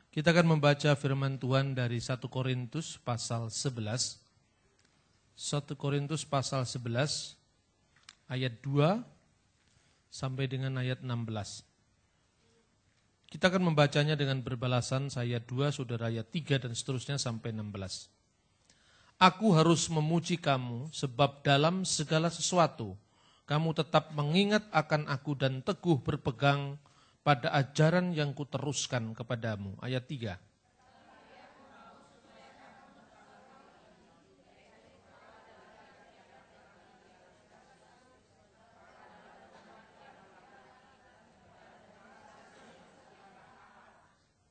Kita akan membaca firman Tuhan dari 1 Korintus pasal 11. 1 Korintus pasal 11 ayat 2 sampai dengan ayat 16. Kita akan membacanya dengan berbalasan ayat 2, saudara ayat 3 dan seterusnya sampai 16. Aku harus memuji kamu sebab dalam segala sesuatu kamu tetap mengingat akan aku dan teguh berpegang pada ajaran yang kuteruskan kepadamu. Ayat 3.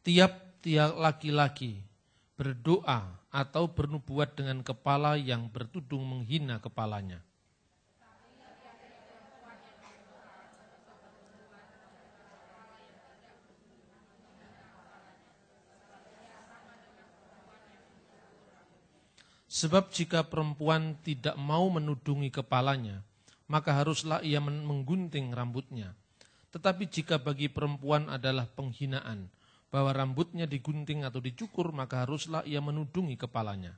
Tiap-tiap laki-laki berdoa atau bernubuat dengan kepala yang bertudung menghina kepalanya. Sebab jika perempuan tidak mau menudungi kepalanya, maka haruslah ia menggunting rambutnya. Tetapi jika bagi perempuan adalah penghinaan, bahwa rambutnya digunting atau dicukur, maka haruslah ia menudungi kepalanya.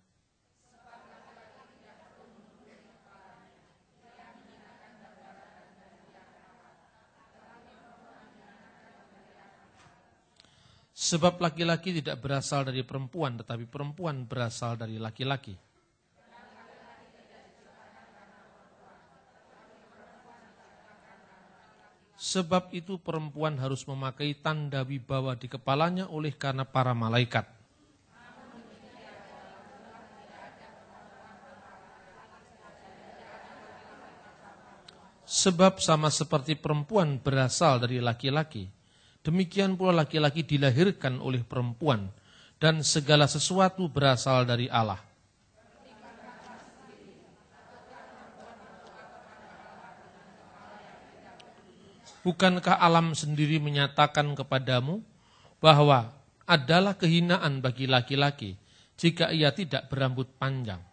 Sebab laki-laki tidak berasal dari perempuan, tetapi perempuan berasal dari laki-laki. Sebab itu perempuan harus memakai tanda wibawa di kepalanya oleh karena para malaikat. Sebab sama seperti perempuan berasal dari laki-laki, demikian pula laki-laki dilahirkan oleh perempuan, dan segala sesuatu berasal dari Allah. Bukankah alam sendiri menyatakan kepadamu bahwa adalah kehinaan bagi laki-laki jika ia tidak berambut panjang?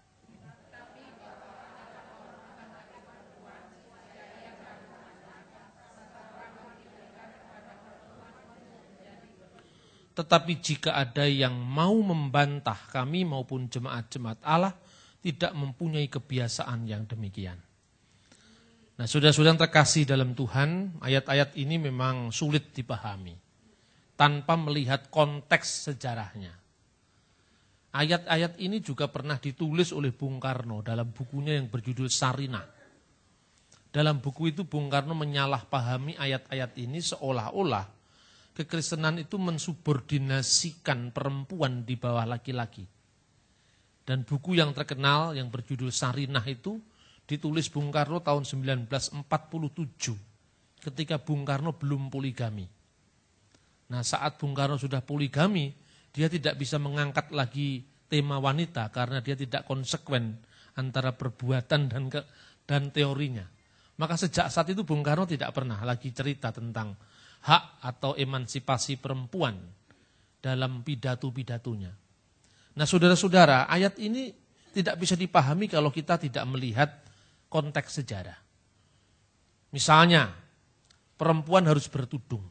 Tetapi jika ada yang mau membantah kami maupun jemaat-jemaat Allah tidak mempunyai kebiasaan yang demikian. Nah, saudara-saudara yang terkasih dalam Tuhan, ayat-ayat ini memang sulit dipahami tanpa melihat konteks sejarahnya. Ayat-ayat ini juga pernah ditulis oleh Bung Karno dalam bukunya yang berjudul Sarinah. Dalam buku itu Bung Karno menyalahpahami ayat-ayat ini seolah-olah kekristenan itu mensubordinasikan perempuan di bawah laki-laki. Dan buku yang terkenal yang berjudul Sarinah itu ditulis Bung Karno tahun 1947 ketika Bung Karno belum poligami. Nah, saat Bung Karno sudah poligami, dia tidak bisa mengangkat lagi tema wanita karena dia tidak konsekuen antara perbuatan dan teorinya. Maka sejak saat itu Bung Karno tidak pernah lagi cerita tentang hak atau emansipasi perempuan dalam pidato-pidatonya. Nah, saudara-saudara, ayat ini tidak bisa dipahami kalau kita tidak melihat konteks sejarah. Misalnya, perempuan harus bertudung.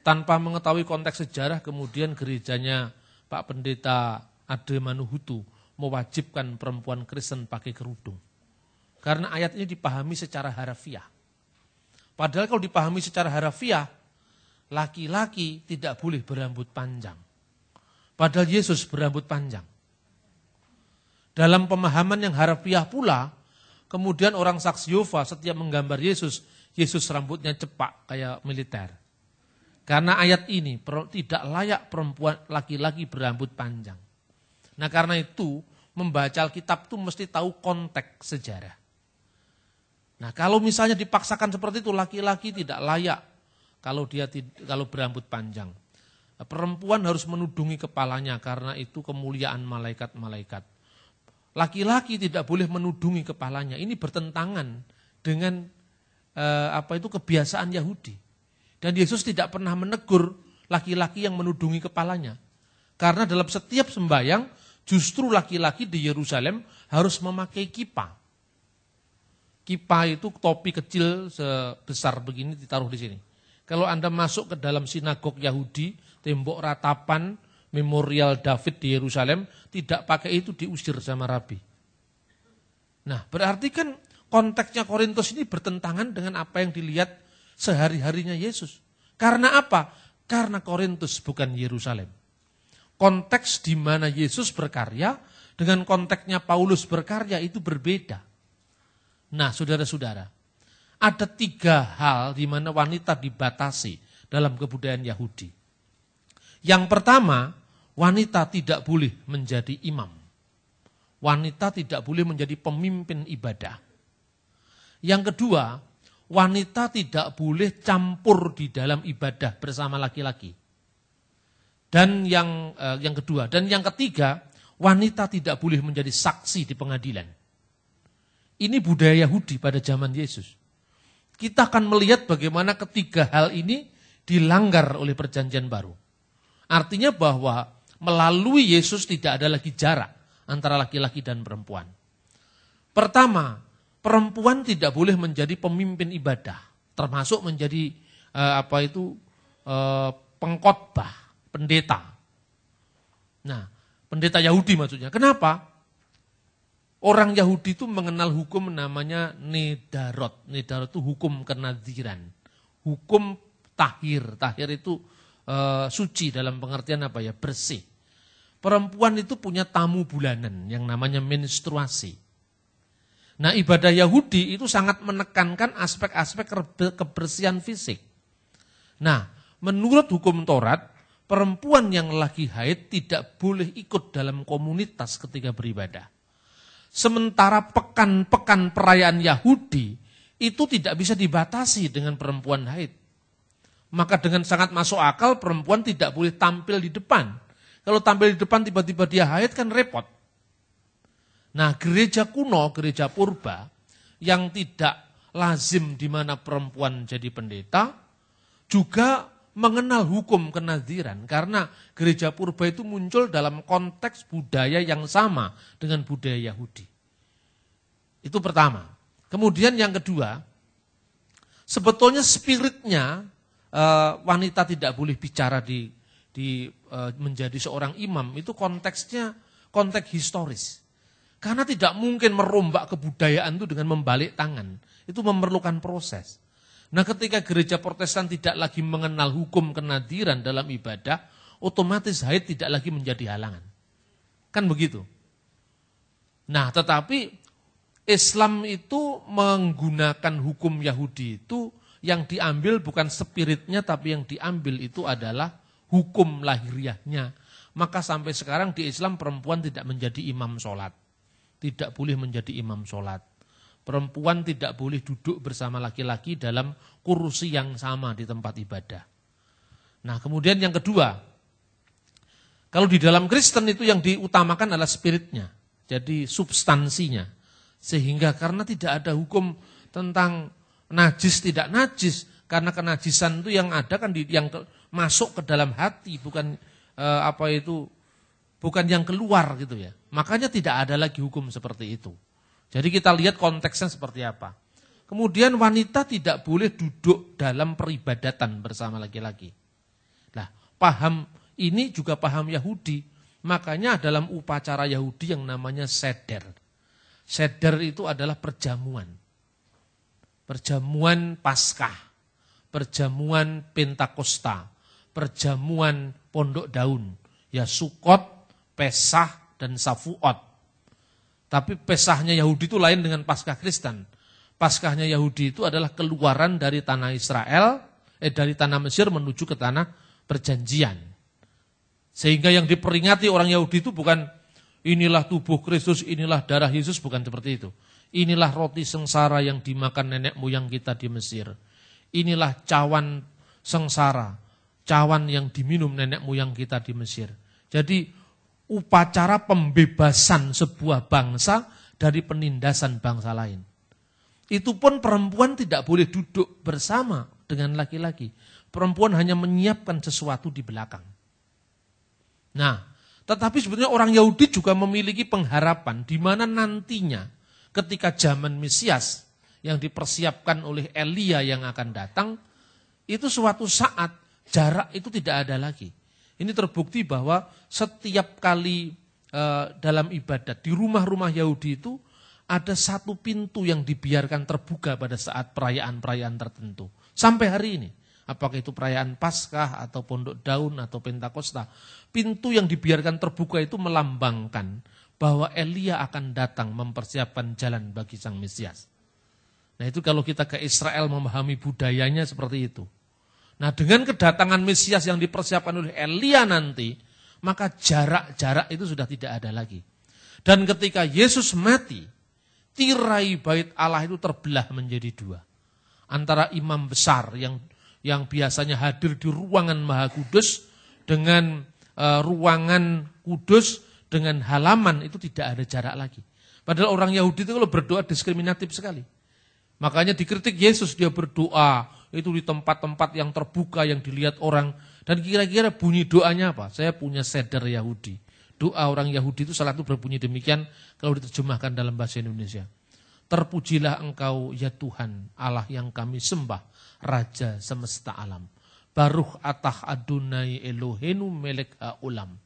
Tanpa mengetahui konteks sejarah, kemudian gerejanya Pak Pendeta Ade Manuhutu mewajibkan perempuan Kristen pakai kerudung. Karena ayat ini dipahami secara harafiah. Padahal kalau dipahami secara harafiah, laki-laki tidak boleh berambut panjang. Padahal Yesus berambut panjang. Dalam pemahaman yang harafiah pula, kemudian orang saksi Yehova setiap menggambar Yesus, Yesus rambutnya cepak kayak militer. Karena ayat ini tidak layak perempuan laki-laki berambut panjang. Nah, karena itu membaca Alkitab itu mesti tahu konteks sejarah. Nah, kalau misalnya dipaksakan seperti itu, laki-laki tidak layak kalau berambut panjang. Perempuan harus menudungi kepalanya karena itu kemuliaan malaikat-malaikat. Laki-laki tidak boleh menudungi kepalanya. Ini bertentangan dengan kebiasaan Yahudi. Dan Yesus tidak pernah menegur laki-laki yang menudungi kepalanya. Karena dalam setiap sembahyang justru laki-laki di Yerusalem harus memakai kipa. Kipa itu topi kecil sebesar begini ditaruh di sini. Kalau Anda masuk ke dalam sinagog Yahudi tembok ratapan, memorial David di Yerusalem, tidak pakai itu diusir sama rabi. Nah, berarti kan konteksnya Korintus ini bertentangan dengan apa yang dilihat sehari-harinya Yesus. Karena apa? Karena Korintus bukan Yerusalem. Konteks di mana Yesus berkarya dengan konteksnya Paulus berkarya itu berbeda. Nah, saudara-saudara, ada 3 hal di mana wanita dibatasi dalam kebudayaan Yahudi. Yang pertama, wanita tidak boleh menjadi imam. Wanita tidak boleh menjadi pemimpin ibadah. Yang kedua, wanita tidak boleh campur di dalam ibadah bersama laki-laki. Dan yang kedua, dan yang ketiga, wanita tidak boleh menjadi saksi di pengadilan. Ini budaya Yahudi pada zaman Yesus. Kita akan melihat bagaimana ketiga hal ini dilanggar oleh perjanjian baru. Artinya bahwa melalui Yesus tidak ada lagi jarak antara laki-laki dan perempuan. Pertama, perempuan tidak boleh menjadi pemimpin ibadah, termasuk menjadi pengkhotbah, pendeta. Nah, pendeta Yahudi maksudnya. Kenapa? Orang Yahudi itu mengenal hukum namanya nedarot. Nedarot itu hukum kenadziran. Hukum tahir. Tahir itu suci dalam pengertian bersih. Perempuan itu punya tamu bulanan yang namanya menstruasi. Nah, ibadah Yahudi itu sangat menekankan aspek-aspek kebersihan fisik. Nah, menurut hukum Taurat, perempuan yang lagi haid tidak boleh ikut dalam komunitas ketika beribadah. Sementara pekan-pekan perayaan Yahudi itu tidak bisa dibatasi dengan perempuan haid. Maka dengan sangat masuk akal perempuan tidak boleh tampil di depan. Kalau tampil di depan tiba-tiba dia haid kan repot. Nah, gereja kuno, gereja purba yang tidak lazim di mana perempuan jadi pendeta juga mengenal hukum kenadziran karena gereja purba itu muncul dalam konteks budaya yang sama dengan budaya Yahudi. Itu pertama. Kemudian yang kedua, sebetulnya spiritnya wanita tidak boleh bicara menjadi seorang imam itu konteksnya konteks historis. Karena tidak mungkin merombak kebudayaan itu dengan membalik tangan. Itu memerlukan proses. Nah, ketika gereja Protestan tidak lagi mengenal hukum kenadziran dalam ibadah, otomatis haid tidak lagi menjadi halangan. Kan begitu. Nah, tetapi Islam itu menggunakan hukum Yahudi itu yang diambil bukan spiritnya tapi yang diambil itu adalah hukum lahiriahnya. Maka sampai sekarang di Islam perempuan tidak menjadi imam sholat. Tidak boleh menjadi imam sholat. Perempuan tidak boleh duduk bersama laki-laki dalam kursi yang sama di tempat ibadah. Nah, kemudian yang kedua, kalau di dalam Kristen itu yang diutamakan adalah spiritnya. Jadi substansinya. Sehingga karena tidak ada hukum tentang najis tidak najis. Karena kenajisan itu yang ada kan yang masuk ke dalam hati, bukan bukan yang keluar gitu ya. Makanya tidak ada lagi hukum seperti itu. Jadi kita lihat konteksnya seperti apa. Kemudian wanita tidak boleh duduk dalam peribadatan bersama laki-laki. Nah, paham ini juga paham Yahudi. Makanya dalam upacara Yahudi yang namanya seder. Seder itu adalah perjamuan. Perjamuan Paskah. Perjamuan Pentakosta. Perjamuan Pondok Daun. Ya Sukot, Pesah, dan Safuot. Tapi Pesahnya Yahudi itu lain dengan Paskah Kristen. Paskahnya Yahudi itu adalah keluaran dari tanah Israel, dari tanah Mesir menuju ke tanah perjanjian. Sehingga yang diperingati orang Yahudi itu bukan inilah tubuh Kristus, inilah darah Yesus, bukan seperti itu. Inilah roti sengsara yang dimakan nenek moyang kita di Mesir. Inilah cawan sengsara, cawan yang diminum nenek moyang kita di Mesir. Jadi upacara pembebasan sebuah bangsa dari penindasan bangsa lain. Itu pun perempuan tidak boleh duduk bersama dengan laki-laki. Perempuan hanya menyiapkan sesuatu di belakang. Nah, tetapi sebetulnya orang Yahudi juga memiliki pengharapan di mana nantinya ketika zaman Mesias yang dipersiapkan oleh Elia yang akan datang, itu suatu saat jarak itu tidak ada lagi. Ini terbukti bahwa setiap kali dalam ibadat di rumah-rumah Yahudi itu ada satu pintu yang dibiarkan terbuka pada saat perayaan-perayaan tertentu. Sampai hari ini. Apakah itu perayaan Paskah atau Pondok Daun atau Pentakosta. Pintu yang dibiarkan terbuka itu melambangkan bahwa Elia akan datang mempersiapkan jalan bagi Sang Mesias. Nah itu kalau kita ke Israel memahami budayanya seperti itu. Nah dengan kedatangan Mesias yang dipersiapkan oleh Elia nanti, maka jarak-jarak itu sudah tidak ada lagi. Dan ketika Yesus mati, tirai bait Allah itu terbelah menjadi dua. Antara imam besar yang biasanya hadir di ruangan Maha Kudus dengan ruangan kudus dengan halaman itu tidak ada jarak lagi. Padahal orang Yahudi itu kalau berdoa diskriminatif sekali. Makanya dikritik Yesus, dia berdoa itu di tempat-tempat yang terbuka yang dilihat orang. Dan kira-kira bunyi doanya apa? Saya punya seder Yahudi. Doa orang Yahudi itu salah satu berbunyi demikian kalau diterjemahkan dalam bahasa Indonesia. Terpujilah engkau ya Tuhan Allah yang kami sembah, Raja semesta alam. Baruch atah Adonai Eloheinu melek ha'olam.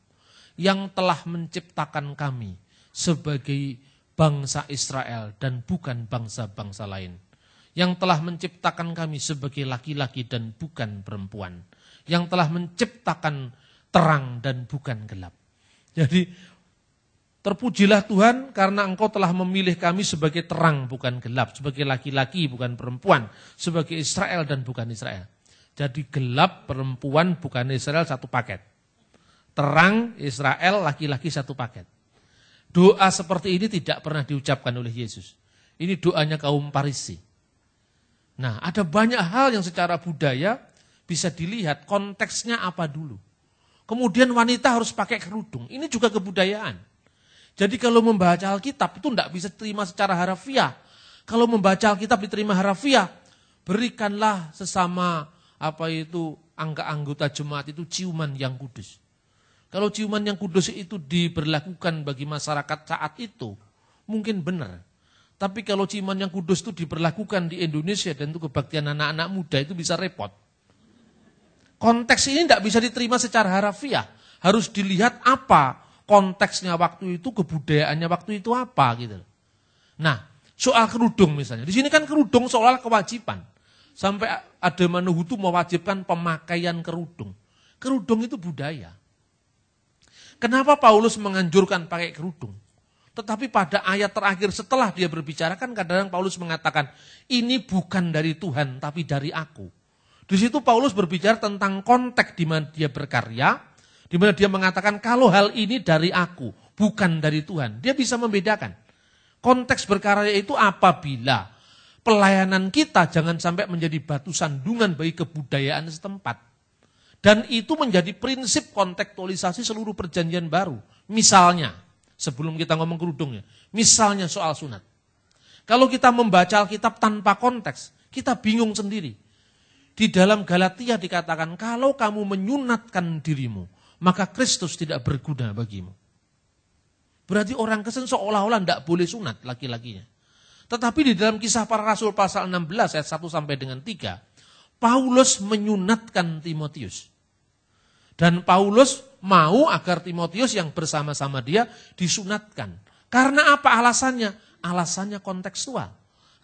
Yang telah menciptakan kami sebagai bangsa Israel dan bukan bangsa-bangsa lain. Yang telah menciptakan kami sebagai laki-laki dan bukan perempuan. Yang telah menciptakan terang dan bukan gelap. Jadi terpujilah Tuhan karena engkau telah memilih kami sebagai terang bukan gelap. Sebagai laki-laki bukan perempuan. Sebagai Israel dan bukan Israel. Jadi gelap, perempuan, bukan Israel satu paket. Terang, Israel, laki-laki satu paket. Doa seperti ini tidak pernah diucapkan oleh Yesus. Ini doanya kaum Farisi. Nah, ada banyak hal yang secara budaya bisa dilihat konteksnya apa dulu. Kemudian wanita harus pakai kerudung. Ini juga kebudayaan. Jadi kalau membaca Alkitab itu tidak bisa diterima secara harafiah. Kalau membaca Alkitab diterima harafiah, berikanlah sesama anggota jemaat itu ciuman yang kudus. Kalau ciuman yang kudus itu diberlakukan bagi masyarakat saat itu, mungkin benar. Tapi kalau ciuman yang kudus itu diberlakukan di Indonesia dan itu kebaktian anak-anak muda itu bisa repot. Konteks ini tidak bisa diterima secara harafiah. Harus dilihat apa konteksnya waktu itu, kebudayaannya waktu itu apa gitu. Nah, soal kerudung misalnya. Di sini kan kerudung seolah kewajiban. Sampai ada Manuhutu mewajibkan pemakaian kerudung. Kerudung itu budaya. Kenapa Paulus menganjurkan pakai kerudung? Tetapi pada ayat terakhir setelah dia berbicara kan kadang-kadang Paulus mengatakan, ini bukan dari Tuhan tapi dari aku. Di situ Paulus berbicara tentang konteks di mana dia berkarya, di mana dia mengatakan kalau hal ini dari aku, bukan dari Tuhan. Dia bisa membedakan. Konteks berkarya itu apabila pelayanan kita jangan sampai menjadi batu sandungan bagi kebudayaan setempat. Dan itu menjadi prinsip kontekstualisasi seluruh perjanjian baru. Misalnya, sebelum kita ngomong kerudungnya, misalnya soal sunat. Kalau kita membaca Alkitab tanpa konteks, kita bingung sendiri. Di dalam Galatia dikatakan, kalau kamu menyunatkan dirimu, maka Kristus tidak berguna bagimu. Berarti orang Kristen seolah-olah tidak boleh sunat laki-lakinya. Tetapi di dalam Kisah Para Rasul pasal 16 ayat 1 sampai dengan 3, Paulus menyunatkan Timotius. Dan Paulus mau agar Timotius yang bersama-sama dia disunatkan. Karena apa alasannya? Alasannya kontekstual.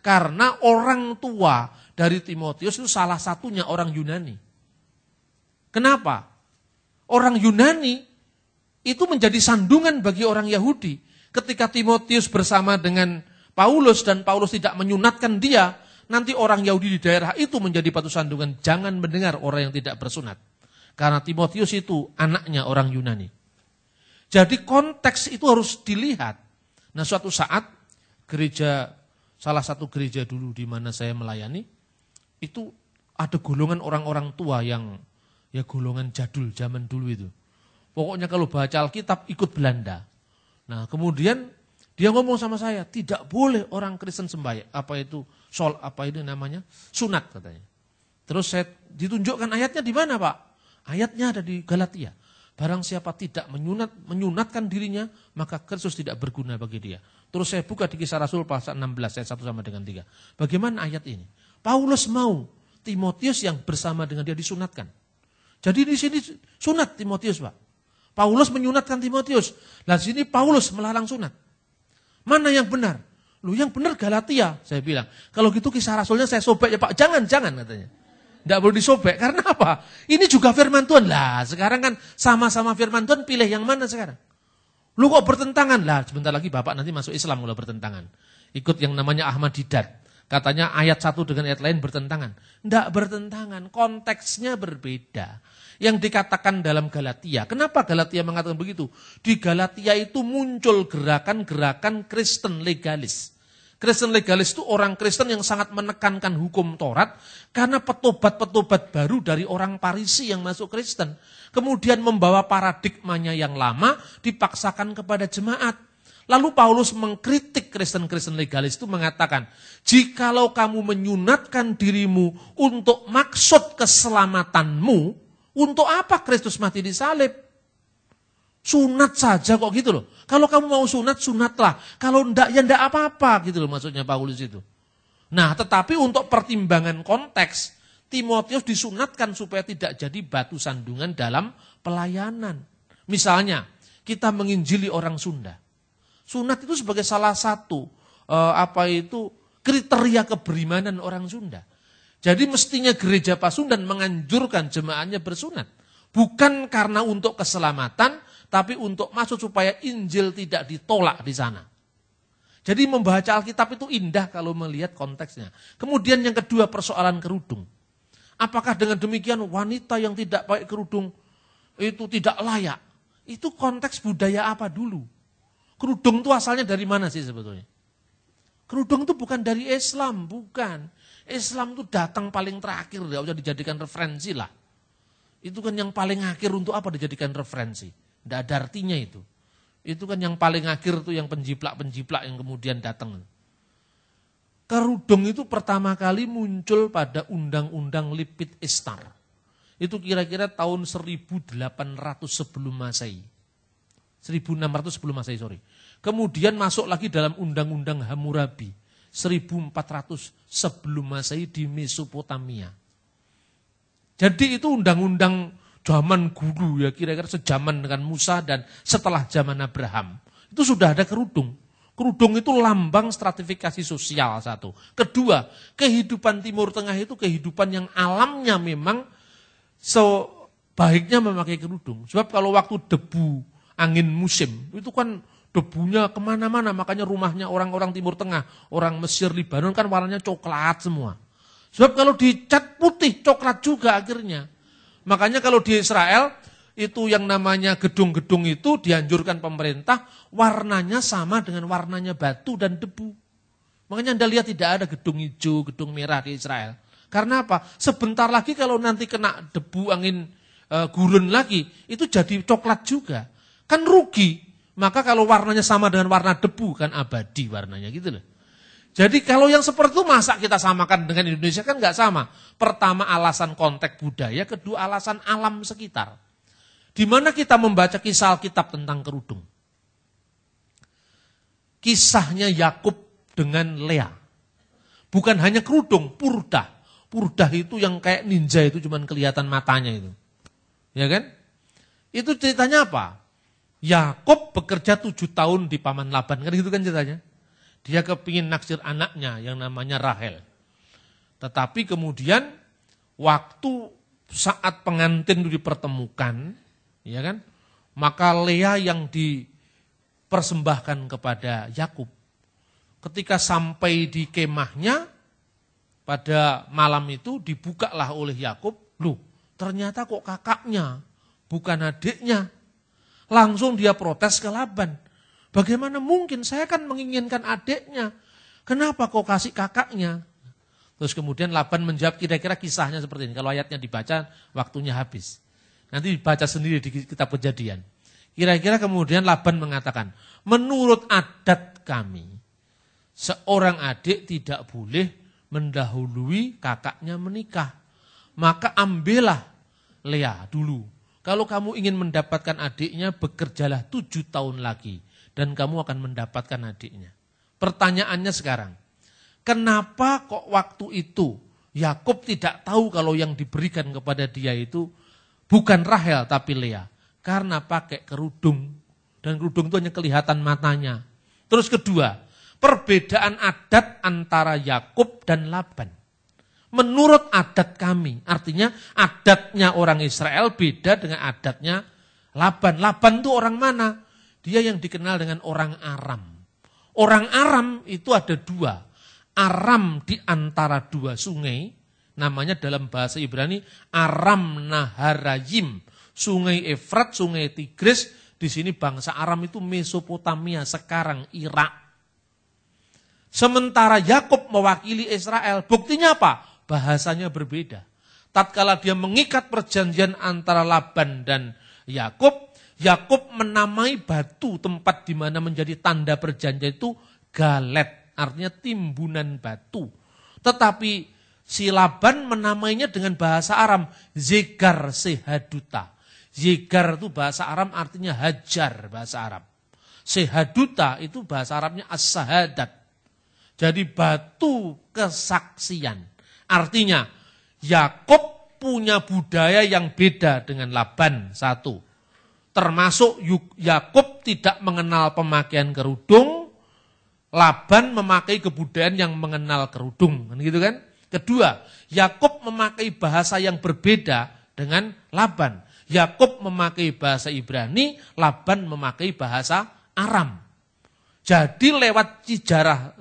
Karena orang tua dari Timotius itu salah satunya orang Yunani. Kenapa? Orang Yunani itu menjadi sandungan bagi orang Yahudi. Ketika Timotius bersama dengan Paulus dan Paulus tidak menyunatkan dia, nanti orang Yahudi di daerah itu menjadi batu sandungan. Jangan mendengar orang yang tidak bersunat. Karena Timotius itu anaknya orang Yunani. Jadi konteks itu harus dilihat. Nah suatu saat salah satu gereja dulu di mana saya melayani, itu ada golongan orang-orang tua yang ya golongan jadul zaman dulu itu. Pokoknya kalau baca Alkitab ikut Belanda. Nah kemudian dia ngomong sama saya, tidak boleh orang Kristen sembahyang. Sunat katanya. Terus saya ditunjukkan ayatnya di mana Pak? Ayatnya ada di Galatia. Barang siapa tidak menyunatkan dirinya, maka Kristus tidak berguna bagi dia. Terus saya buka di Kisah Rasul pasal 16 ayat 1 sama dengan 3. Bagaimana ayat ini? Paulus mau Timotius yang bersama dengan dia disunatkan. Jadi di sini sunat Timotius, Pak. Paulus menyunatkan Timotius. Nah sini Paulus melarang sunat. Mana yang benar? Lu yang benar Galatia, saya bilang. Kalau gitu kisah Rasulnya saya sobek ya Pak. Jangan katanya. Tidak boleh disobek. Karena apa? Ini juga firman Tuhan. Lah sekarang kan sama-sama firman Tuhan, pilih yang mana sekarang? Lu kok bertentangan? Lah sebentar lagi Bapak nanti masuk Islam kalau bertentangan. Ikut yang namanya Ahmad Didat. Katanya ayat satu dengan ayat lain bertentangan. Tidak bertentangan, konteksnya berbeda. Yang dikatakan dalam Galatia, kenapa Galatia mengatakan begitu? Di Galatia itu muncul gerakan-gerakan Kristen legalis. Kristen legalis itu orang Kristen yang sangat menekankan hukum Taurat karena petobat-petobat baru dari orang Parisi yang masuk Kristen. Kemudian membawa paradigmanya yang lama dipaksakan kepada jemaat. Lalu Paulus mengkritik Kristen-Kristen legalis itu mengatakan, jikalau kamu menyunatkan dirimu untuk maksud keselamatanmu, untuk apa Kristus mati di salib? Sunat saja kok gitu loh. Kalau kamu mau sunat, sunatlah. Kalau enggak, ya enggak apa-apa gitu loh maksudnya Paulus itu. Nah tetapi untuk pertimbangan konteks, Timotius disunatkan supaya tidak jadi batu sandungan dalam pelayanan. Misalnya, kita menginjili orang Sunda. Sunat itu sebagai salah satu kriteria keberimanan orang Sunda. Jadi mestinya gereja Pasundan menganjurkan jemaahnya bersunat. Bukan karena untuk keselamatan, tapi untuk maksud supaya Injil tidak ditolak di sana. Jadi membaca Alkitab itu indah kalau melihat konteksnya. Kemudian yang kedua persoalan kerudung. Apakah dengan demikian wanita yang tidak pakai kerudung itu tidak layak? Itu konteks budaya apa dulu? Kerudung itu asalnya dari mana sih sebetulnya? Kerudung itu bukan dari Islam, bukan. Islam itu datang paling terakhir, tidak usah dijadikan referensi lah. Itu kan yang paling akhir, untuk apa dijadikan referensi? Tidak ada artinya itu. Itu kan yang paling akhir itu yang penjiplak-penjiplak yang kemudian datang. Kerudung itu pertama kali muncul pada Undang-Undang Lipit Ishtar. Itu kira-kira tahun 1800 sebelum Masehi. 1600 sebelum Masehi, sorry. Kemudian masuk lagi dalam Undang-Undang Hammurabi. 1400 sebelum Masehi di Mesopotamia. Jadi itu undang-undang zaman dulu ya, kira-kira sejaman dengan Musa dan setelah zaman Abraham. Itu sudah ada kerudung. Kerudung itu lambang stratifikasi sosial satu. Kedua, kehidupan Timur Tengah itu kehidupan yang alamnya memang sebaiknya memakai kerudung. Sebab kalau waktu debu, angin musim, itu kan debunya kemana-mana. Makanya rumahnya orang-orang Timur Tengah, orang Mesir, Libanon kan warnanya coklat semua. Sebab kalau dicat putih, coklat juga akhirnya. Makanya kalau di Israel, itu yang namanya gedung-gedung itu dianjurkan pemerintah, warnanya sama dengan warnanya batu dan debu. Makanya Anda lihat tidak ada gedung hijau, gedung merah di Israel. Karena apa? Sebentar lagi kalau nanti kena debu angin gurun lagi, itu jadi coklat juga. Kan rugi. Maka kalau warnanya sama dengan warna debu, kan abadi warnanya gitu loh. Jadi kalau yang seperti itu masa kita samakan dengan Indonesia, kan nggak sama. Pertama alasan konteks budaya, kedua alasan alam sekitar. Di mana kita membaca kisah Alkitab tentang kerudung. Kisahnya Yakub dengan Lea. Bukan hanya kerudung, purdah. Purdah itu yang kayak ninja itu cuman kelihatan matanya itu. Ya kan? Itu ceritanya apa? Yakub bekerja 7 tahun di paman Laban, kan gitu kan ceritanya. Dia kepingin naksir anaknya yang namanya Rahel. Tetapi kemudian waktu saat pengantin itu dipertemukan, ya kan? Maka Lea yang dipersembahkan kepada Yakub. Ketika sampai di kemahnya pada malam itu dibukalah oleh Yakub, loh, ternyata kok kakaknya, bukan adiknya. Langsung dia protes ke Laban. Bagaimana mungkin, saya kan menginginkan adiknya. Kenapa kau kasih kakaknya? Terus kemudian Laban menjawab, kira-kira kisahnya seperti ini. Kalau ayatnya dibaca, waktunya habis. Nanti dibaca sendiri di kitab Kejadian. Kira-kira kemudian Laban mengatakan, menurut adat kami, seorang adik tidak boleh mendahului kakaknya menikah. Maka ambillah Lea dulu. Kalau kamu ingin mendapatkan adiknya, bekerjalah 7 tahun lagi. Dan kamu akan mendapatkan adiknya. Pertanyaannya sekarang, kenapa kok waktu itu Yakub tidak tahu kalau yang diberikan kepada dia itu Bukan Rahel tapi Lea. Karena pakai kerudung. Dan kerudung itu hanya kelihatan matanya. Terus kedua, perbedaan adat antara Yakub dan Laban. Menurut adat kami, artinya adatnya orang Israel beda dengan adatnya Laban. Laban itu orang mana? Dia yang dikenal dengan orang Aram. Orang Aram itu ada dua. Aram di antara dua sungai, namanya dalam bahasa Ibrani Aram Naharayim. Sungai Efrat, sungai Tigris, di sini bangsa Aram itu Mesopotamia, sekarang Irak. Sementara Yakub mewakili Israel, buktinya apa? Bahasanya berbeda. Tatkala dia mengikat perjanjian antara Laban dan Yakub, Yakub menamai batu tempat di mana menjadi tanda perjanjian itu Galet, artinya timbunan batu. Tetapi si Laban menamainya dengan bahasa Aram, Zegar Sehaduta. Zegar itu bahasa Aram artinya hajar bahasa Arab. Sehaduta itu bahasa Arabnya as-sahadat. Jadi batu kesaksian. Artinya Yakub punya budaya yang beda dengan Laban. Satu, termasuk Yakub tidak mengenal pemakaian kerudung, Laban memakai kebudayaan yang mengenal kerudung, kan gitu kan? Kedua, Yakub memakai bahasa yang berbeda dengan Laban. Yakub memakai bahasa Ibrani, Laban memakai bahasa Aram. Jadi lewat sejarah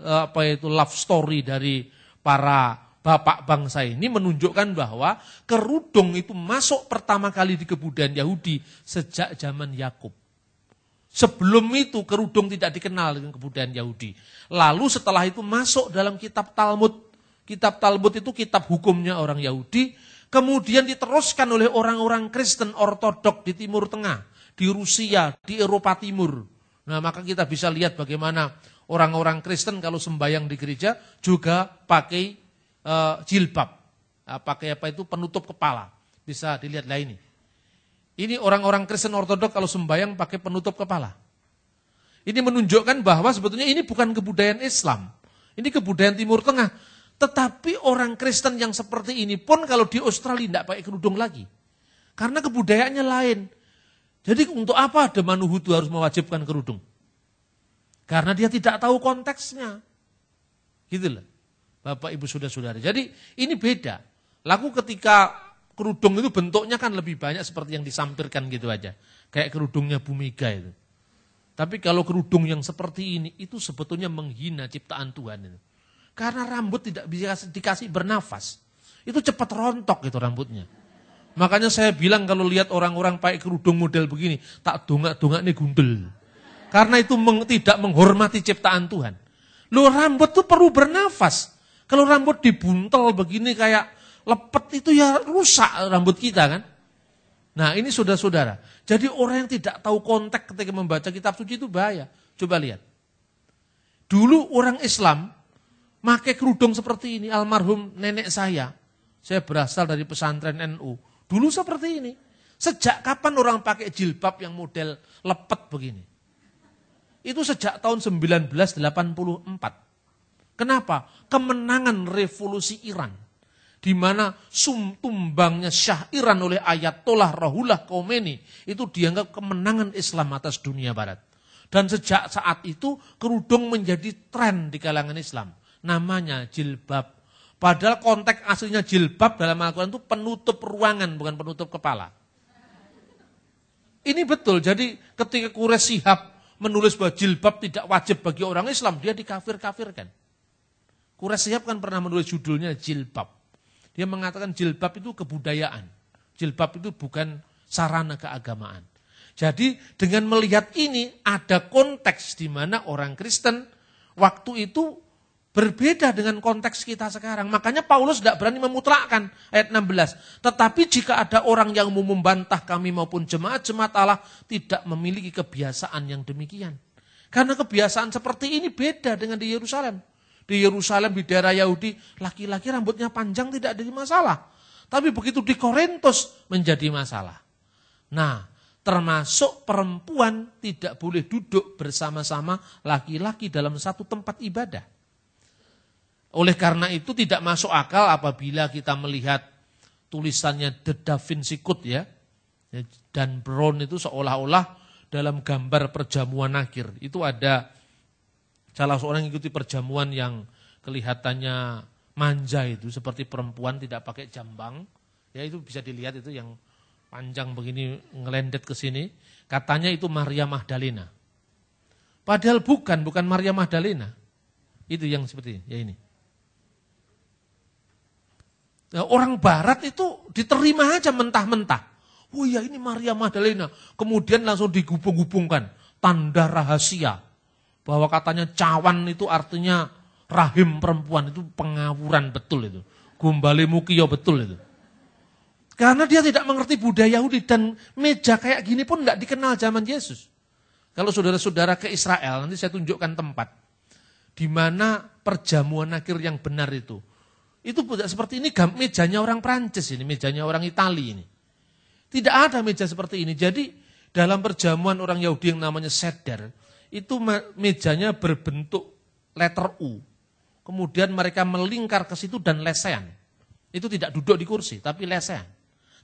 love story dari para bapak bangsa ini menunjukkan bahwa kerudung itu masuk pertama kali di kebudayaan Yahudi sejak zaman Yakub. Sebelum itu kerudung tidak dikenal dengan kebudayaan Yahudi. Lalu setelah itu masuk dalam kitab Talmud. Kitab Talmud itu kitab hukumnya orang Yahudi. Kemudian diteruskan oleh orang-orang Kristen Ortodok di Timur Tengah, di Rusia, di Eropa Timur. Nah, maka kita bisa lihat bagaimana orang-orang Kristen kalau sembahyang di gereja juga pakai jilbab, pakai apa itu penutup kepala. Bisa dilihat lah ini. Ini orang-orang Kristen Ortodok kalau sembahyang pakai penutup kepala. Ini menunjukkan bahwa sebetulnya ini bukan kebudayaan Islam. Ini kebudayaan Timur Tengah. Tetapi orang Kristen yang seperti ini pun kalau di Australia tidak pakai kerudung lagi. Karena kebudayaannya lain. Jadi untuk apa ada Manuhutu harus mewajibkan kerudung? Karena dia tidak tahu konteksnya. Gitu loh. Bapak, Ibu, Saudara-saudara. Jadi ini beda. Lalu ketika kerudung itu bentuknya kan lebih banyak seperti yang disampirkan gitu aja. Kayak kerudungnya Bu Mega itu. Tapi kalau kerudung yang seperti ini, itu sebetulnya menghina ciptaan Tuhan itu. Karena rambut tidak bisa dikasih bernafas. Itu cepat rontok gitu rambutnya. Makanya saya bilang kalau lihat orang-orang pakai kerudung model begini, tak dongak-dongak nih gundel. Karena itu tidak menghormati ciptaan Tuhan. Loh, rambut tuh perlu bernafas. Kalau rambut dibuntel begini kayak lepet itu ya rusak rambut kita kan. Nah ini saudara-saudara. Jadi orang yang tidak tahu konteks ketika membaca kitab suci itu bahaya. Coba lihat. Dulu orang Islam pakai kerudung seperti ini. Almarhum nenek saya berasal dari pesantren NU. Dulu seperti ini. Sejak kapan orang pakai jilbab yang model lepet begini? Itu sejak tahun 1984. Kenapa? Kemenangan revolusi Iran. Di mana tumbangnya Syah Iran oleh Ayatollah Ruhollah Khomeini. Itu dianggap kemenangan Islam atas dunia barat. Dan sejak saat itu kerudung menjadi tren di kalangan Islam. Namanya jilbab. Padahal konteks aslinya jilbab dalam Al-Quran itu penutup ruangan, bukan penutup kepala. Ini betul. Jadi ketika Quraisy Shihab menulis bahwa jilbab tidak wajib bagi orang Islam, dia dikafir-kafirkan. Quraisy Shihab kan pernah menulis judulnya jilbab. Dia mengatakan jilbab itu kebudayaan. Jilbab itu bukan sarana keagamaan. Jadi dengan melihat ini ada konteks di mana orang Kristen waktu itu berbeda dengan konteks kita sekarang. Makanya Paulus tidak berani memutlakkan ayat 16. Tetapi jika ada orang yang mau membantah kami maupun jemaat-jemaat Allah tidak memiliki kebiasaan yang demikian. Karena kebiasaan seperti ini beda dengan di Yerusalem. Di Yerusalem, di daerah Yahudi, laki-laki rambutnya panjang tidak jadi masalah. Tapi begitu di Korintus menjadi masalah. Nah, termasuk perempuan tidak boleh duduk bersama-sama laki-laki dalam satu tempat ibadah. Oleh karena itu tidak masuk akal apabila kita melihat tulisannya The Da Vinci Code ya. Dan Brown itu seolah-olah dalam gambar perjamuan akhir. Itu ada salah seorang yang ikuti perjamuan yang kelihatannya manja itu. Seperti perempuan tidak pakai jambang. Ya itu bisa dilihat itu yang panjang begini ngelendet ke sini. Katanya itu Maria Magdalena. Padahal bukan Maria Magdalena. Itu yang seperti ini, ya ini. Nah, orang barat itu diterima aja mentah-mentah. Oh iya ini Maria Magdalena. Kemudian langsung digubung-gubungkan. Tanda rahasia. Bahwa katanya cawan itu artinya rahim perempuan. Itu pengawuran betul itu. Gombale mukiyo betul itu. Karena dia tidak mengerti budaya Yahudi. Dan meja kayak gini pun tidak dikenal zaman Yesus. Kalau saudara-saudara ke Israel, nanti saya tunjukkan tempat. Di mana perjamuan akhir yang benar itu. Itu tidak seperti ini mejanya orang Prancis ini. Mejanya orang Itali ini. Tidak ada meja seperti ini. Jadi dalam perjamuan orang Yahudi yang namanya seder, itu mejanya berbentuk letter U. Kemudian mereka melingkar ke situ dan lesehan. Itu tidak duduk di kursi, tapi lesehan.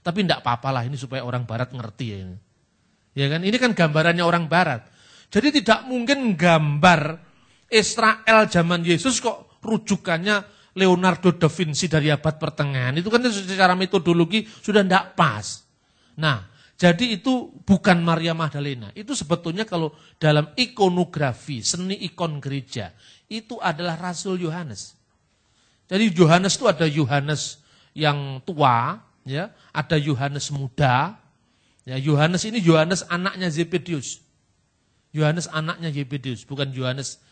Tapi tidak apa-apalah ini supaya orang barat ngerti ya ini. Ya kan? Ini kan gambarannya orang barat. Jadi tidak mungkin gambar Israel zaman Yesus kok rujukannya Leonardo da Vinci dari abad pertengahan. Itu kan secara metodologi sudah tidak pas. Nah, jadi itu bukan Maria Magdalena. Itu sebetulnya kalau dalam ikonografi, seni ikon gereja, itu adalah Rasul Yohanes. Jadi Yohanes itu ada Yohanes yang tua, ya, ada Yohanes muda. Ya, Yohanes ini Yohanes anaknya Zebedius. Yohanes anaknya Zebedius, bukan Yohanes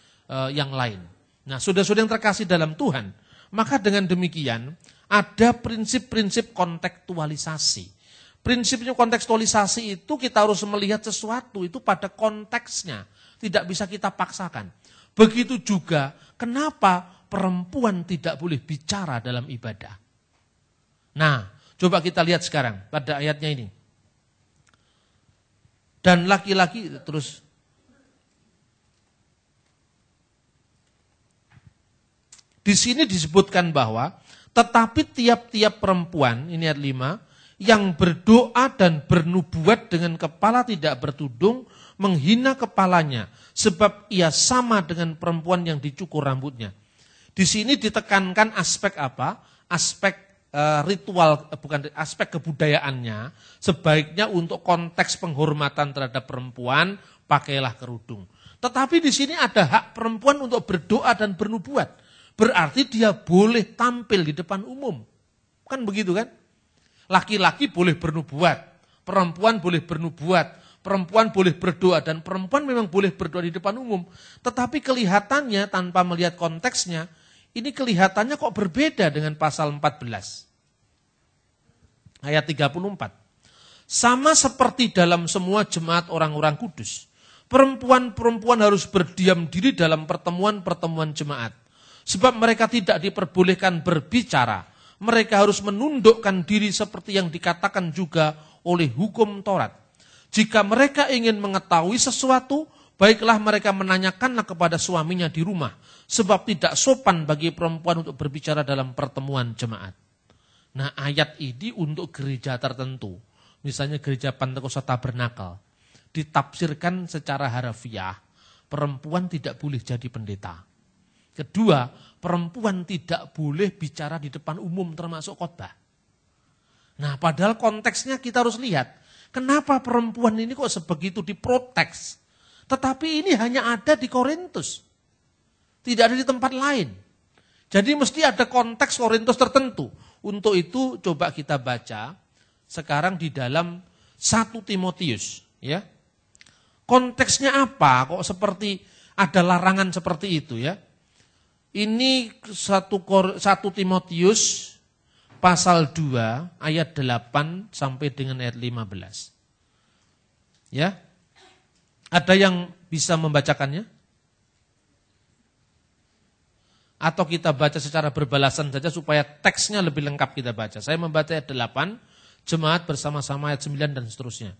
yang lain. Nah, saudara-saudara yang terkasih dalam Tuhan, maka dengan demikian ada prinsip-prinsip kontekstualisasi. Prinsipnya kontekstualisasi itu kita harus melihat sesuatu itu pada konteksnya. Tidak bisa kita paksakan. Begitu juga kenapa perempuan tidak boleh bicara dalam ibadah. Nah, coba kita lihat sekarang pada ayatnya ini. Dan laki-laki terus. Di sini disebutkan bahwa tetapi tiap-tiap perempuan, ini ayat 5, yang berdoa dan bernubuat dengan kepala tidak bertudung, menghina kepalanya, sebab ia sama dengan perempuan yang dicukur rambutnya. Di sini ditekankan aspek apa? Aspek ritual, bukan aspek kebudayaannya. Sebaiknya untuk konteks penghormatan terhadap perempuan, pakailah kerudung. Tetapi di sini ada hak perempuan untuk berdoa dan bernubuat. Berarti dia boleh tampil di depan umum. Kan begitu kan? Laki-laki boleh bernubuat, perempuan boleh bernubuat, perempuan boleh berdoa, dan perempuan memang boleh berdoa di depan umum. Tetapi kelihatannya tanpa melihat konteksnya, ini kelihatannya kok berbeda dengan pasal 14. Ayat 34. Sama seperti dalam semua jemaat orang-orang kudus, perempuan-perempuan harus berdiam diri dalam pertemuan-pertemuan jemaat. Sebab mereka tidak diperbolehkan berbicara. Mereka harus menundukkan diri seperti yang dikatakan juga oleh hukum Taurat. Jika mereka ingin mengetahui sesuatu, baiklah mereka menanyakanlah kepada suaminya di rumah. Sebab tidak sopan bagi perempuan untuk berbicara dalam pertemuan jemaat. Nah, ayat ini untuk gereja tertentu. Misalnya gereja Pentakosta Tabernakel. Ditafsirkan secara harafiah, perempuan tidak boleh jadi pendeta. Kedua, perempuan tidak boleh bicara di depan umum termasuk khotbah. Nah, padahal konteksnya kita harus lihat. Kenapa perempuan ini kok sebegitu diproteks? Tetapi ini hanya ada di Korintus. Tidak ada di tempat lain. Jadi mesti ada konteks Korintus tertentu. Untuk itu coba kita baca sekarang di dalam 1 Timotius. Ya. Konteksnya apa? Kok seperti ada larangan seperti itu ya? Ini 1 Timotius pasal 2 ayat 8 sampai dengan ayat 15. Ya. Ada yang bisa membacakannya? Atau kita baca secara berbalasan saja supaya teksnya lebih lengkap kita baca. Saya membaca ayat 8, jemaat bersama-sama ayat 9 dan seterusnya.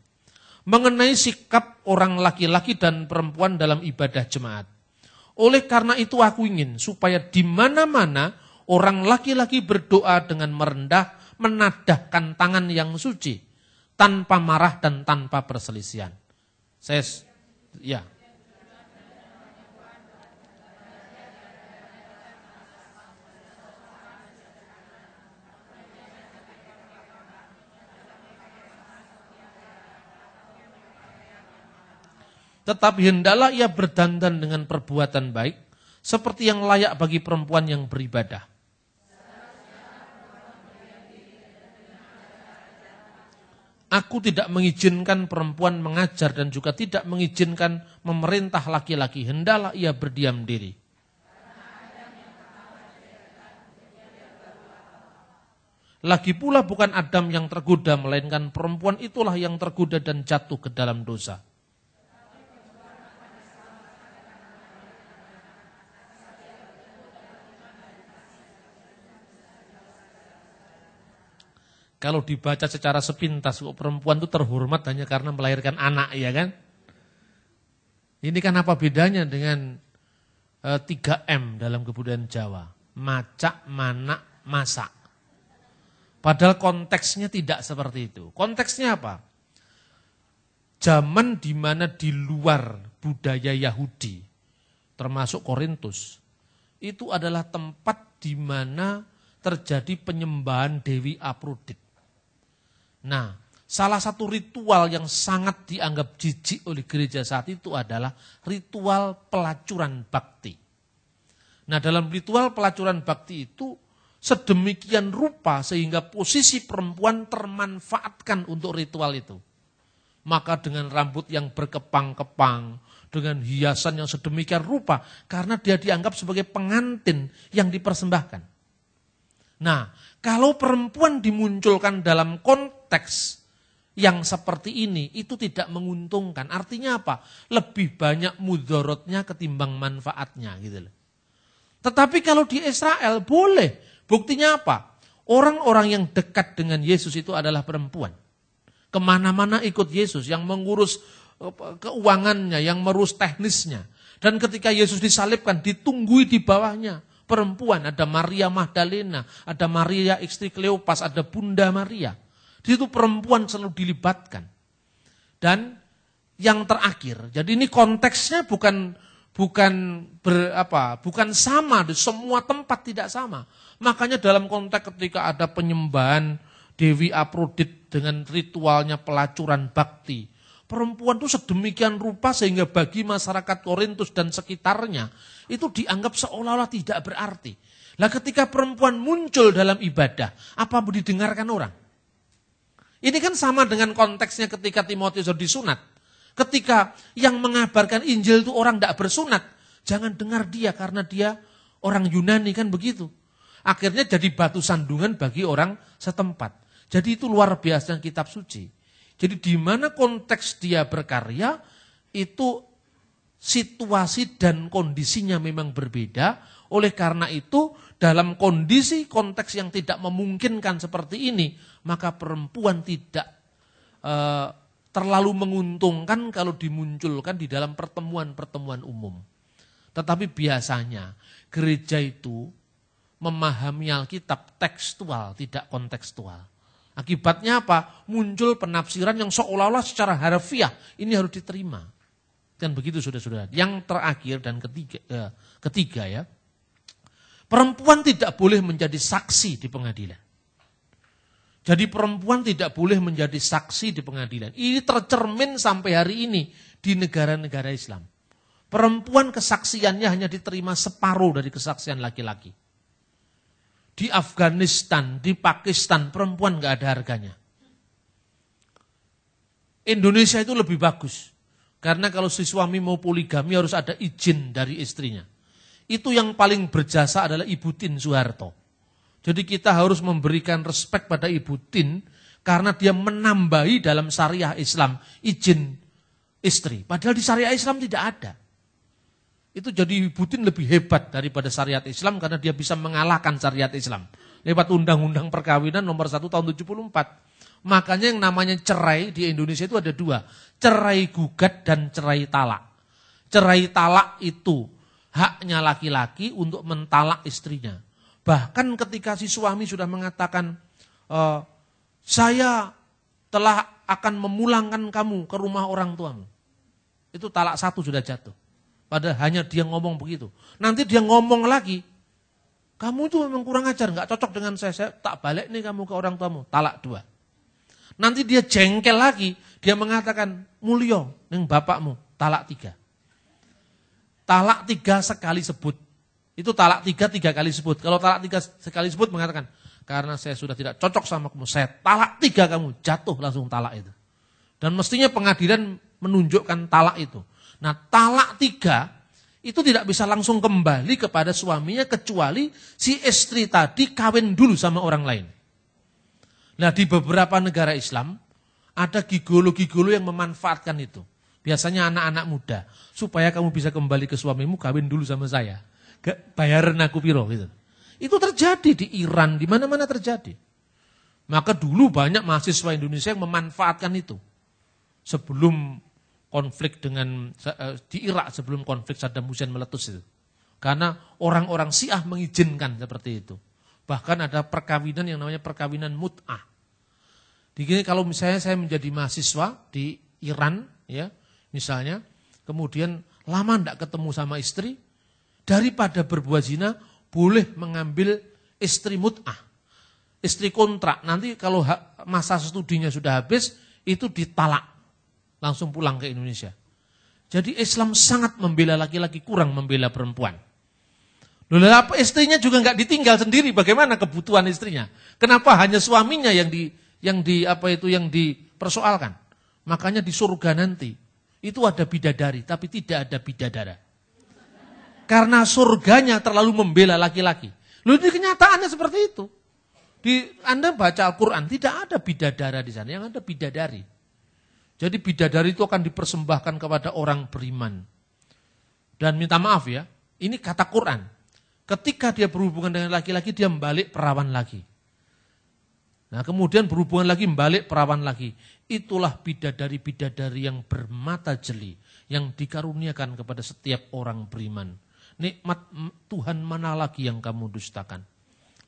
Mengenai sikap orang laki-laki dan perempuan dalam ibadah jemaat. Oleh karena itu aku ingin supaya di mana-mana orang laki-laki berdoa dengan merendah, menadahkan tangan yang suci. tanpa marah dan tanpa perselisihan. Ya. Tetapi hendaklah ia berdandan dengan perbuatan baik, seperti yang layak bagi perempuan yang beribadah. Aku tidak mengizinkan perempuan mengajar dan juga tidak mengizinkan memerintah laki-laki. Hendaklah ia berdiam diri. Lagi pula bukan Adam yang tergoda, melainkan perempuan itulah yang tergoda dan jatuh ke dalam dosa. Kalau dibaca secara sepintas, kok perempuan itu terhormat hanya karena melahirkan anak, ya kan? Ini kan apa bedanya dengan 3M dalam kebudayaan Jawa? Macak, manak, masak. Padahal konteksnya tidak seperti itu. Konteksnya apa? Zaman di mana di luar budaya Yahudi, termasuk Korintus, itu adalah tempat di mana terjadi penyembahan Dewi Afrodit. Nah, salah satu ritual yang sangat dianggap jijik oleh gereja saat itu adalah ritual pelacuran bakti. Nah, dalam ritual pelacuran bakti itu sedemikian rupa sehingga posisi perempuan termanfaatkan untuk ritual itu. Maka dengan rambut yang berkepang-kepang, dengan hiasan yang sedemikian rupa, karena dia dianggap sebagai pengantin yang dipersembahkan. Nah, kalau perempuan dimunculkan dalam konteks yang seperti ini, itu tidak menguntungkan. Artinya apa? Lebih banyak mudorotnya ketimbang manfaatnya, gitu loh. Tetapi kalau di Israel boleh. Buktinya apa? Orang-orang yang dekat dengan Yesus itu adalah perempuan. Kemana-mana ikut Yesus, yang mengurus keuangannya, yang mengurus teknisnya. Dan ketika Yesus disalibkan, ditunggui di bawahnya perempuan. Ada Maria Magdalena, ada Maria istri Kleopas, ada Bunda Maria. Di situ perempuan selalu dilibatkan. Dan yang terakhir, jadi ini konteksnya bukan sama, di semua tempat tidak sama. Makanya dalam konteks ketika ada penyembahan Dewi Afrodit dengan ritualnya pelacuran bakti, perempuan itu sedemikian rupa sehingga bagi masyarakat Korintus dan sekitarnya itu dianggap seolah-olah tidak berarti. Lah ketika perempuan muncul dalam ibadah, apa mau didengarkan orang? Ini kan sama dengan konteksnya ketika Timotius disunat. Ketika yang mengabarkan Injil itu orang tidak bersunat, jangan dengar dia karena dia orang Yunani, kan begitu. Akhirnya jadi batu sandungan bagi orang setempat. Jadi itu luar biasa kitab suci. Jadi di mana konteks dia berkarya, itu situasi dan kondisinya memang berbeda. Oleh karena itu, dalam kondisi konteks yang tidak memungkinkan seperti ini, maka perempuan tidak terlalu menguntungkan kalau dimunculkan di dalam pertemuan-pertemuan umum. Tetapi biasanya gereja itu memahami Alkitab tekstual, tidak kontekstual. Akibatnya apa? Muncul penafsiran yang seolah-olah secara harfiah ini harus diterima. Dan begitu saudara-saudara. Yang terakhir dan ketiga ya, perempuan tidak boleh menjadi saksi di pengadilan. Jadi perempuan tidak boleh menjadi saksi di pengadilan. Ini tercermin sampai hari ini di negara-negara Islam. Perempuan kesaksiannya hanya diterima separuh dari kesaksian laki-laki. Di Afghanistan, di Pakistan, perempuan gak ada harganya. Indonesia itu lebih bagus. Karena kalau si suami mau poligami harus ada izin dari istrinya. Itu yang paling berjasa adalah Ibu Tin Soeharto. Jadi kita harus memberikan respek pada Ibu Tin karena dia menambahi dalam syariah Islam izin istri. Padahal di syariah Islam tidak ada. Itu jadi Ibu Tin lebih hebat daripada syariat Islam karena dia bisa mengalahkan syariat Islam. Lewat undang-undang perkawinan nomor 1 tahun 74. Makanya yang namanya cerai di Indonesia itu ada 2. Cerai gugat dan cerai talak. Cerai talak itu haknya laki-laki untuk mentalak istrinya. Bahkan ketika si suami sudah mengatakan, saya telah akan memulangkan kamu ke rumah orang tuamu. Itu talak 1 sudah jatuh. Padahal hanya dia ngomong begitu. Nanti dia ngomong lagi, kamu itu memang kurang ajar, nggak cocok dengan saya tak balik nih kamu ke orang tuamu. Talak 2. Nanti dia jengkel lagi, dia mengatakan, mulya ning bapakmu. Talak 3. Talak 3 sekali sebut. Itu talak 3 kali sebut. Kalau talak 3 sekali sebut mengatakan, karena saya sudah tidak cocok sama kamu, saya talak 3 kamu. Jatuh langsung talak itu. Dan mestinya pengadilan menunjukkan talak itu. Nah, talak 3 itu tidak bisa langsung kembali kepada suaminya kecuali si istri tadi kawin dulu sama orang lain. Nah, di beberapa negara Islam ada gigolo-gigolo yang memanfaatkan itu. Biasanya anak-anak muda, supaya kamu bisa kembali ke suamimu, kawin dulu sama saya. Bayaran aku piro gitu. Itu terjadi di Iran, di mana-mana terjadi. Maka dulu banyak mahasiswa Indonesia yang memanfaatkan itu. Sebelum konflik di Irak, sebelum konflik Saddam Hussein meletus itu. Karena orang-orang Syiah mengizinkan seperti itu. Bahkan ada perkawinan yang namanya perkawinan mut'ah. Jadi kalau misalnya saya menjadi mahasiswa di Iran, ya, misalnya, kemudian lama tidak ketemu sama istri, daripada berbuat zina, boleh mengambil istri mut'ah. Istri kontrak, nanti kalau masa studinya sudah habis, itu ditalak. Langsung pulang ke Indonesia. Jadi Islam sangat membela laki-laki, kurang membela perempuan. Lalu apa istrinya juga nggak ditinggal sendiri, bagaimana kebutuhan istrinya? Kenapa hanya suaminya yang dipersoalkan? Makanya di surga nanti itu ada bidadari, tapi tidak ada bidadara. Karena surganya terlalu membela laki-laki. Lalu di kenyataannya seperti itu. Anda baca Al-Quran, tidak ada bidadara di sana, yang ada bidadari. Jadi bidadari itu akan dipersembahkan kepada orang beriman. Dan minta maaf ya, ini kata Quran. Ketika dia berhubungan dengan laki-laki, dia membalik perawan lagi. Nah kemudian berhubungan lagi, membalik perawan lagi. Itulah bidadari-bidadari yang bermata jeli, yang dikaruniakan kepada setiap orang beriman. Nikmat Tuhan mana lagi yang kamu dustakan?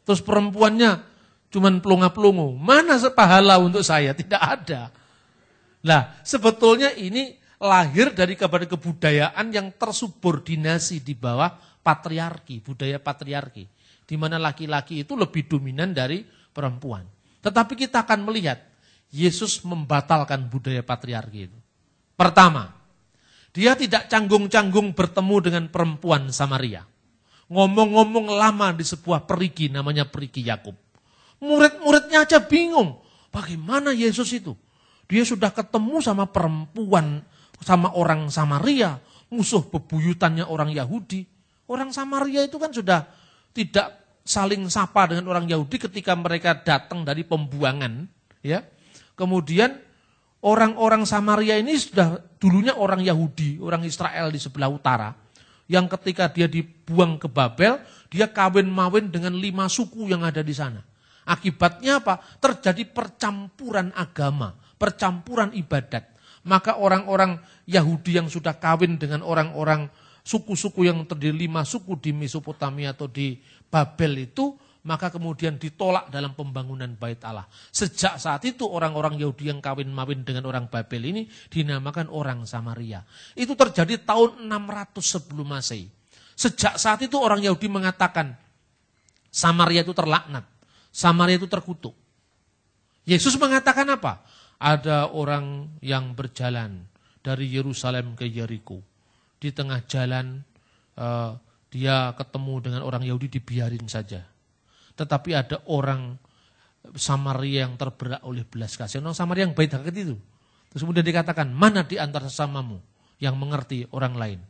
Terus perempuannya cuman pelongo-pelongo. Mana pahala untuk saya? Tidak ada. Nah, sebetulnya ini lahir dari kepada kebudayaan yang tersubordinasi di bawah patriarki, budaya patriarki. Di mana laki-laki itu lebih dominan dari perempuan. Tetapi kita akan melihat, Yesus membatalkan budaya patriarki itu. Pertama, dia tidak canggung-canggung bertemu dengan perempuan Samaria. Ngomong-ngomong lama di sebuah perigi, namanya perigi Yakub. Murid-muridnya aja bingung, bagaimana Yesus itu? Dia sudah ketemu sama perempuan, sama orang Samaria, musuh bebuyutannya orang Yahudi. Orang Samaria itu kan sudah tidak saling sapa dengan orang Yahudi ketika mereka datang dari pembuangan. Ya. Kemudian orang-orang Samaria ini sudah dulunya orang Yahudi, orang Israel di sebelah utara. Yang ketika dia dibuang ke Babel, dia kawin-mawin dengan 5 suku yang ada di sana. Akibatnya apa? Terjadi percampuran agama. Percampuran ibadat. Maka orang-orang Yahudi yang sudah kawin dengan orang-orang suku-suku yang terdiri 5 suku di Mesopotamia atau di Babel itu, maka kemudian ditolak dalam pembangunan Bait Allah. Sejak saat itu orang-orang Yahudi yang kawin-mawin dengan orang Babel ini dinamakan orang Samaria. Itu terjadi tahun 600 sebelum Masehi. Sejak saat itu orang Yahudi mengatakan Samaria itu terlaknat, Samaria itu terkutuk. Yesus mengatakan apa? Ada orang yang berjalan dari Yerusalem ke Yeriko. Di tengah jalan dia ketemu dengan orang Yahudi, dibiarin saja. Tetapi ada orang Samaria yang terberak oleh belas kasihan. Orang Samaria yang baik hati itu. Terus kemudian dikatakan, mana di antara sesamamu yang mengerti orang lain?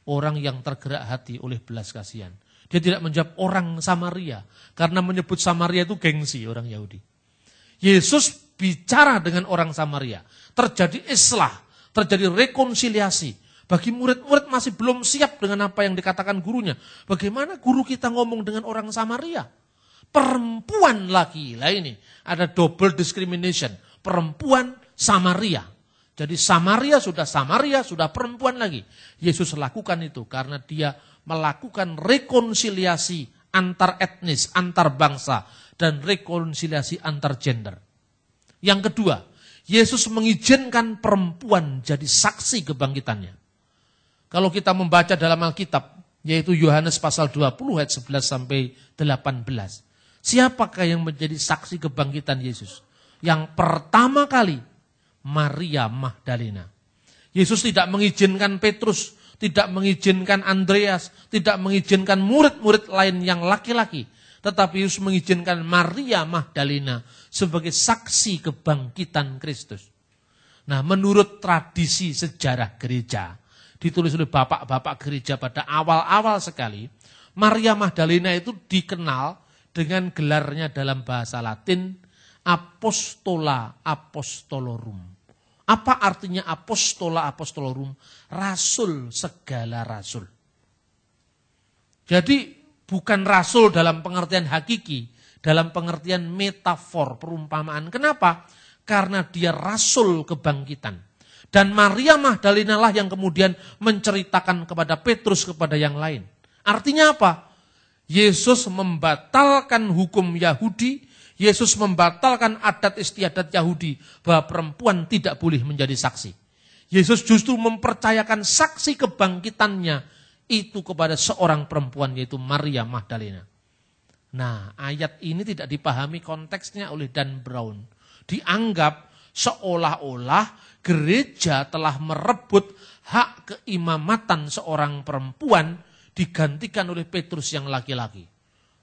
Orang yang tergerak hati oleh belas kasihan. Dia tidak menjawab orang Samaria. Karena menyebut Samaria itu gengsi orang Yahudi. Yesus bicara dengan orang Samaria. Terjadi islah, terjadi rekonsiliasi. Bagi murid-murid masih belum siap dengan apa yang dikatakan gurunya. Bagaimana guru kita ngomong dengan orang Samaria? Perempuan lagi. Lah ini ada double discrimination. Perempuan Samaria. Jadi Samaria, sudah perempuan lagi. Yesus lakukan itu karena dia melakukan rekonsiliasi antar etnis, antar bangsa, dan rekonsiliasi antar gender. Yang kedua, Yesus mengizinkan perempuan jadi saksi kebangkitannya. Kalau kita membaca dalam Alkitab, yaitu Yohanes pasal 20 ayat 11 sampai 18. Siapakah yang menjadi saksi kebangkitan Yesus? Yang pertama kali, Maria Magdalena. Yesus tidak mengizinkan Petrus, tidak mengizinkan Andreas, tidak mengizinkan murid-murid lain yang laki-laki. Tetapi Yesus mengizinkan Maria Magdalena sebagai saksi kebangkitan Kristus. Nah, menurut tradisi sejarah gereja, ditulis oleh bapak-bapak gereja pada awal-awal sekali, Maria Magdalena itu dikenal dengan gelarnya dalam bahasa Latin, Apostola Apostolorum. Apa artinya Apostola Apostolorum? Rasul segala rasul. Jadi bukan rasul dalam pengertian hakiki, dalam pengertian metafor, perumpamaan. Kenapa? Karena dia rasul kebangkitan. Dan Maria Magdalena lah yang kemudian menceritakan kepada Petrus, kepada yang lain. Artinya apa? Yesus membatalkan hukum Yahudi, Yesus membatalkan adat istiadat Yahudi bahwa perempuan tidak boleh menjadi saksi. Yesus justru mempercayakan saksi kebangkitannya itu kepada seorang perempuan yaitu Maria Magdalena. Nah, ayat ini tidak dipahami konteksnya oleh Dan Brown. Dianggap seolah-olah gereja telah merebut hak keimamatan seorang perempuan digantikan oleh Petrus yang laki-laki.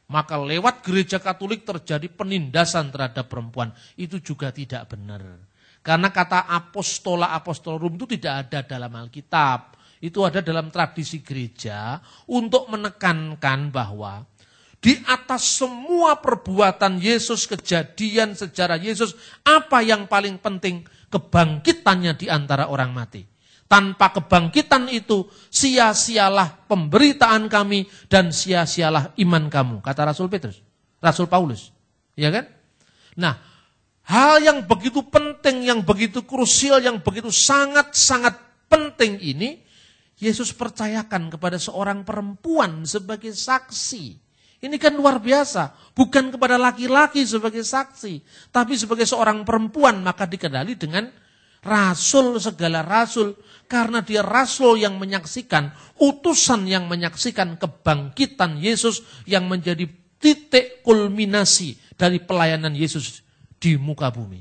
Maka lewat gereja Katolik terjadi penindasan terhadap perempuan. Itu juga tidak benar. Karena kata apostola apostolorum itu tidak ada dalam Alkitab. Itu ada dalam tradisi gereja untuk menekankan bahwa di atas semua perbuatan Yesus, kejadian sejarah Yesus, apa yang paling penting? Kebangkitannya di antara orang mati. Tanpa kebangkitan itu, sia-sialah pemberitaan kami dan sia-sialah iman kamu, kata Rasul Petrus, Rasul Paulus. Ya kan? Nah, hal yang begitu penting, yang begitu krusial, yang begitu sangat-sangat penting ini, Yesus percayakan kepada seorang perempuan sebagai saksi. Ini kan luar biasa. Bukan kepada laki-laki sebagai saksi, tapi sebagai seorang perempuan, maka dikenali dengan rasul segala rasul. Karena dia rasul yang menyaksikan, utusan yang menyaksikan kebangkitan Yesus yang menjadi titik kulminasi dari pelayanan Yesus di muka bumi.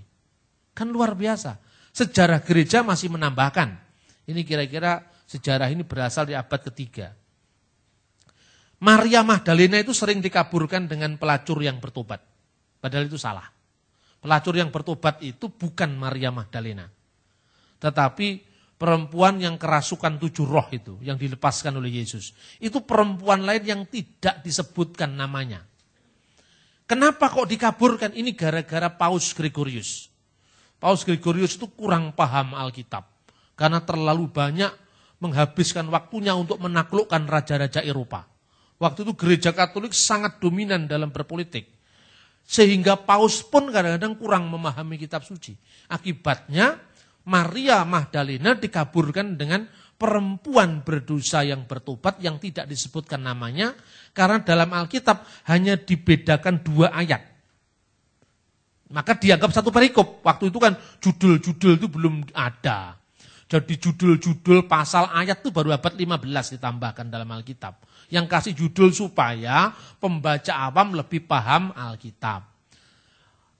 Kan luar biasa. Sejarah gereja masih menambahkan. Ini kira-kira sejarah ini berasal di abad ketiga. Maria Magdalena itu sering dikaburkan dengan pelacur yang bertobat. Padahal itu salah. Pelacur yang bertobat itu bukan Maria Magdalena. Tetapi perempuan yang kerasukan 7 roh itu, yang dilepaskan oleh Yesus. Itu perempuan lain yang tidak disebutkan namanya. Kenapa kok dikaburkan? Ini gara-gara Paus Gregorius. Paus Gregorius itu kurang paham Alkitab. Karena terlalu banyak menghabiskan waktunya untuk menaklukkan raja-raja Eropa. Waktu itu gereja Katolik sangat dominan dalam berpolitik. Sehingga Paus pun kadang-kadang kurang memahami kitab suci. Akibatnya Maria Magdalena dikaburkan dengan perempuan berdosa yang bertobat yang tidak disebutkan namanya. Karena dalam Alkitab hanya dibedakan 2 ayat. Maka dianggap satu perikop. Waktu itu kan judul-judul itu belum ada. Jadi judul-judul pasal ayat itu baru abad 15 ditambahkan dalam Alkitab. Yang kasih judul supaya pembaca awam lebih paham Alkitab.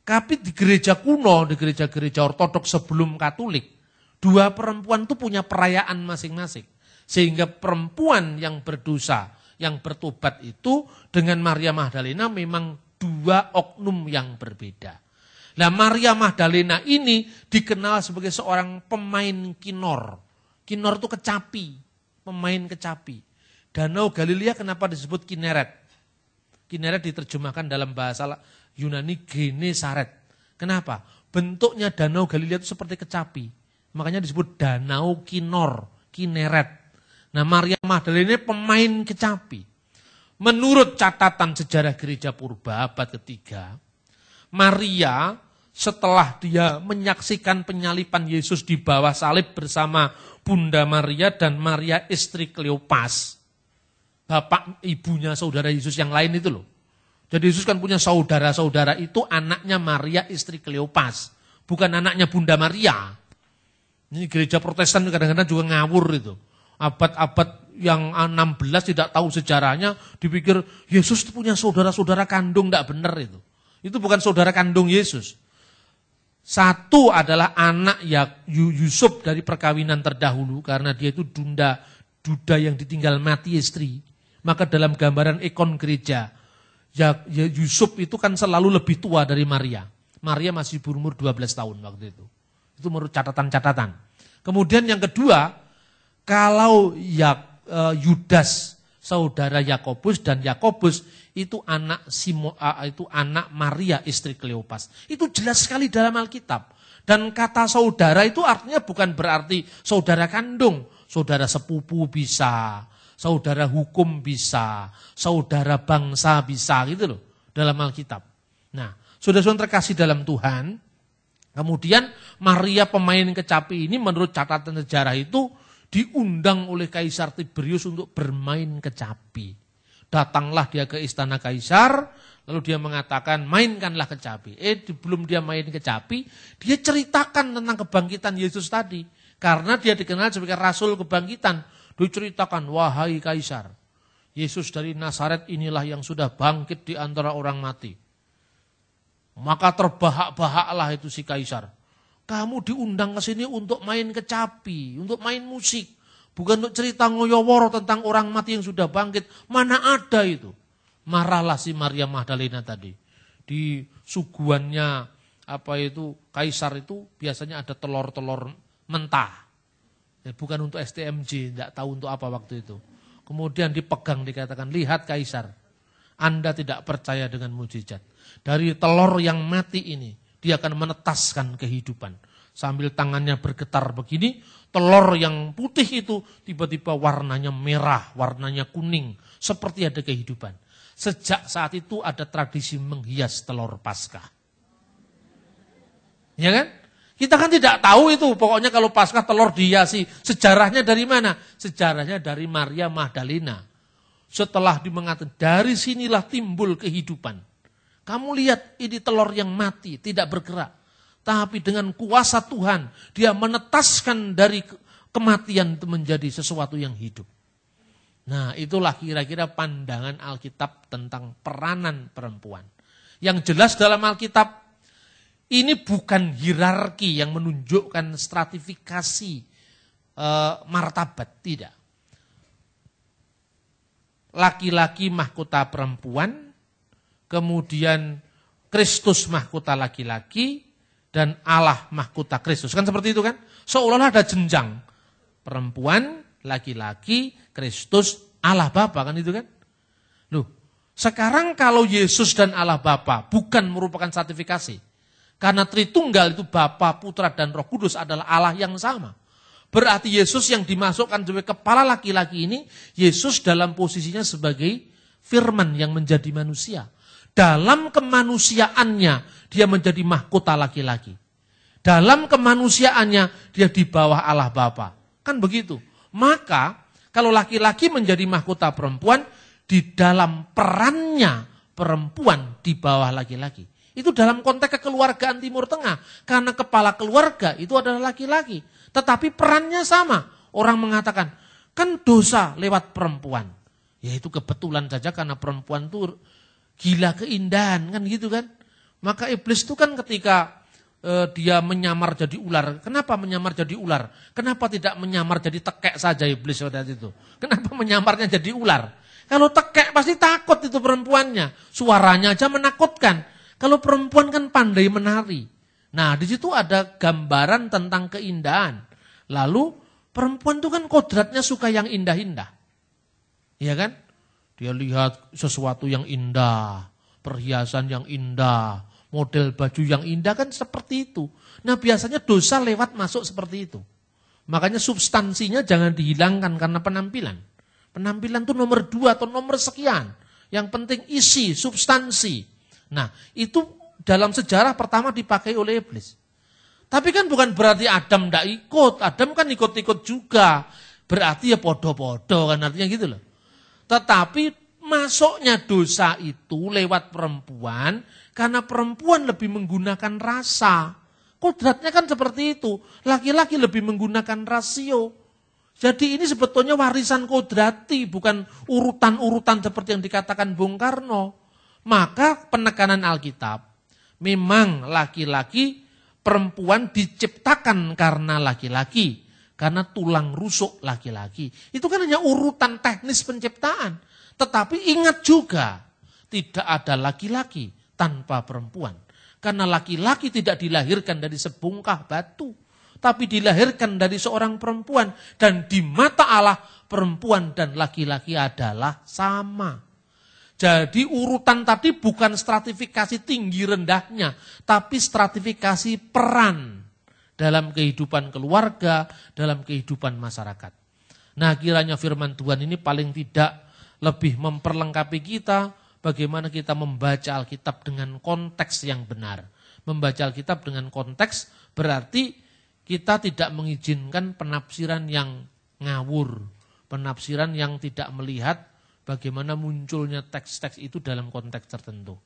Tapi di gereja kuno, di gereja-gereja ortodoks sebelum Katolik, 2 perempuan itu punya perayaan masing-masing. Sehingga perempuan yang berdosa, yang bertobat itu dengan Maria Magdalena memang 2 oknum yang berbeda. Nah, Maria Magdalena ini dikenal sebagai seorang pemain kinor. Kinor itu kecapi, pemain kecapi. Danau Galilea kenapa disebut Kineret? Kineret diterjemahkan dalam bahasa Yunani Genesaret. Kenapa? Bentuknya Danau Galilea itu seperti kecapi. Makanya disebut Danau Kinor, Kineret. Nah, Maria Magdalena ini pemain kecapi. Menurut catatan sejarah gereja purba abad ketiga, Maria setelah dia menyaksikan penyalipan Yesus di bawah salib bersama Bunda Maria dan Maria istri Kleopas, bapak ibunya saudara Yesus yang lain itu loh. Jadi Yesus kan punya saudara-saudara, itu anaknya Maria istri Kleopas. bukan anaknya Bunda Maria. Ini gereja Protestan kadang-kadang juga ngawur itu. Abad-abad yang 16 tidak tahu sejarahnya, dipikir Yesus punya saudara-saudara kandung, tidak benar itu. Itu bukan saudara kandung Yesus. Satu adalah anak Yusuf dari perkawinan terdahulu, karena dia itu duda yang ditinggal mati istri. Maka dalam gambaran ikon gereja, Yusuf itu kan selalu lebih tua dari Maria. Maria masih berumur 12 tahun waktu itu. Itu menurut catatan-catatan. Kemudian yang kedua, kalau Yudas saudara Yakobus, dan Yakobus itu anak Maria istri Kleopas. Itu jelas sekali dalam Alkitab. Dan kata saudara itu artinya bukan berarti saudara kandung, saudara sepupu bisa, saudara hukum bisa, saudara bangsa bisa, gitu loh dalam Alkitab. Nah, saudara-saudara terkasih dalam Tuhan, kemudian Maria pemain kecapi ini menurut catatan sejarah itu diundang oleh Kaisar Tiberius untuk bermain kecapi. Datanglah dia ke istana Kaisar, lalu dia mengatakan mainkanlah kecapi. Belum dia main kecapi, dia ceritakan tentang kebangkitan Yesus tadi. Karena dia dikenal sebagai Rasul Kebangkitan. Dia ceritakan, wahai Kaisar, Yesus dari Nazaret inilah yang sudah bangkit di antara orang mati. Maka terbahak-bahaklah itu si Kaisar. Kamu diundang ke sini untuk main kecapi, untuk main musik. Bukan untuk cerita ngoyoworo tentang orang mati yang sudah bangkit. Mana ada itu. Marahlah si Maria Magdalena tadi. Di suguhannya Kaisar itu biasanya ada telur-telur mentah. Bukan untuk STMJ, tidak tahu untuk apa waktu itu. Kemudian dipegang dikatakan, lihat Kaisar, Anda tidak percaya dengan mujizat. Dari telur yang mati ini, dia akan menetaskan kehidupan. Sambil tangannya bergetar begini, telur yang putih itu tiba-tiba warnanya merah, warnanya kuning. Seperti ada kehidupan. Sejak saat itu ada tradisi menghias telur Paskah. Ya kan? Kita kan tidak tahu itu, pokoknya kalau Paskah telur dihiasi. Sejarahnya dari mana? Sejarahnya dari Maria Magdalena. Setelah mengatakan, dari sinilah timbul kehidupan. Kamu lihat ini telur yang mati, tidak bergerak. Tapi dengan kuasa Tuhan, dia menetaskan dari kematian itu menjadi sesuatu yang hidup. Nah, itulah kira-kira pandangan Alkitab tentang peranan perempuan. Yang jelas dalam Alkitab, ini bukan hierarki yang menunjukkan stratifikasi martabat, tidak. Laki-laki mahkota perempuan, kemudian Kristus mahkota laki-laki, dan Allah mahkota Kristus. Kan seperti itu kan? Seolah-olah ada jenjang. Perempuan, laki-laki, Kristus, Allah Bapa, kan itu kan? Loh, sekarang kalau Yesus dan Allah Bapa bukan merupakan sertifikasi. Karena Tritunggal itu Bapa, Putra, dan Roh Kudus adalah Allah yang sama. Berarti Yesus yang dimasukkan sebagai kepala laki-laki ini, Yesus dalam posisinya sebagai firman yang menjadi manusia. Dalam kemanusiaannya, dia menjadi mahkota laki-laki. Dalam kemanusiaannya, dia di bawah Allah Bapa. Kan begitu. Maka, kalau laki-laki menjadi mahkota perempuan, di dalam perannya perempuan di bawah laki-laki. Itu dalam konteks kekeluargaan Timur Tengah. Karena kepala keluarga itu adalah laki-laki. Tetapi perannya sama. Orang mengatakan, kan dosa lewat perempuan. Ya itu kebetulan saja karena perempuan itu gila keindahan, kan gitu kan. Maka iblis itu kan ketika dia menyamar jadi ular. Kenapa menyamar jadi ular? Kenapa tidak menyamar jadi tekek saja iblis pada itu? Kenapa menyamarnya jadi ular? Kalau tekek pasti takut itu perempuannya. Suaranya aja menakutkan. Kalau perempuan kan pandai menari. Nah, di situ ada gambaran tentang keindahan. Lalu perempuan itu kan kodratnya suka yang indah-indah. Iya kan? Dia lihat sesuatu yang indah, perhiasan yang indah, model baju yang indah, kan seperti itu. Nah, biasanya dosa lewat masuk seperti itu. Makanya substansinya jangan dihilangkan karena penampilan. Penampilan itu nomor 2 atau nomor sekian. Yang penting isi, substansi. Nah, itu dalam sejarah pertama dipakai oleh iblis. Tapi kan bukan berarti Adam tidak ikut. Adam kan ikut-ikut juga. Berarti ya podo-podo kan artinya gitu loh. Tetapi masuknya dosa itu lewat perempuan. Karena perempuan lebih menggunakan rasa. Kodratnya kan seperti itu. Laki-laki lebih menggunakan rasio. Jadi ini sebetulnya warisan kodrati, bukan urutan-urutan seperti yang dikatakan Bung Karno. Maka penekanan Alkitab, memang laki-laki, perempuan diciptakan karena laki-laki. Karena tulang rusuk laki-laki. Itu kan hanya urutan teknis penciptaan. Tetapi ingat juga, tidak ada laki-laki tanpa perempuan. Karena laki-laki tidak dilahirkan dari sebongkah batu, tapi dilahirkan dari seorang perempuan. Dan di mata Allah, perempuan dan laki-laki adalah sama. Jadi urutan tadi bukan stratifikasi tinggi rendahnya, tapi stratifikasi peran dalam kehidupan keluarga, dalam kehidupan masyarakat. Nah, kiranya firman Tuhan ini paling tidak lebih memperlengkapi kita, bagaimana kita membaca Alkitab dengan konteks yang benar. Membaca Alkitab dengan konteks berarti kita tidak mengizinkan penafsiran yang ngawur. Penafsiran yang tidak melihat bagaimana munculnya teks-teks itu dalam konteks tertentu.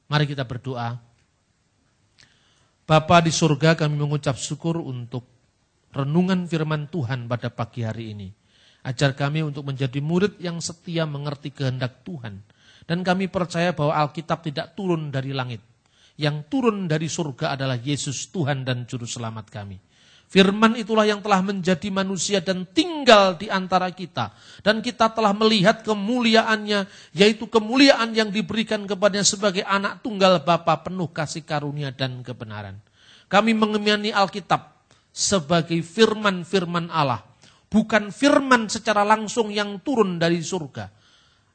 Mari kita berdoa. Bapa di surga, kami mengucap syukur untuk renungan firman Tuhan pada pagi hari ini. Ajar kami untuk menjadi murid yang setia mengerti kehendak Tuhan. Dan kami percaya bahwa Alkitab tidak turun dari langit. Yang turun dari surga adalah Yesus Tuhan dan Juru Selamat kami. Firman itulah yang telah menjadi manusia dan tinggal di antara kita. Dan kita telah melihat kemuliaannya, yaitu kemuliaan yang diberikan kepadanya sebagai anak tunggal Bapa penuh kasih karunia dan kebenaran. Kami mengimani Alkitab sebagai firman-firman Allah. Bukan firman secara langsung yang turun dari surga.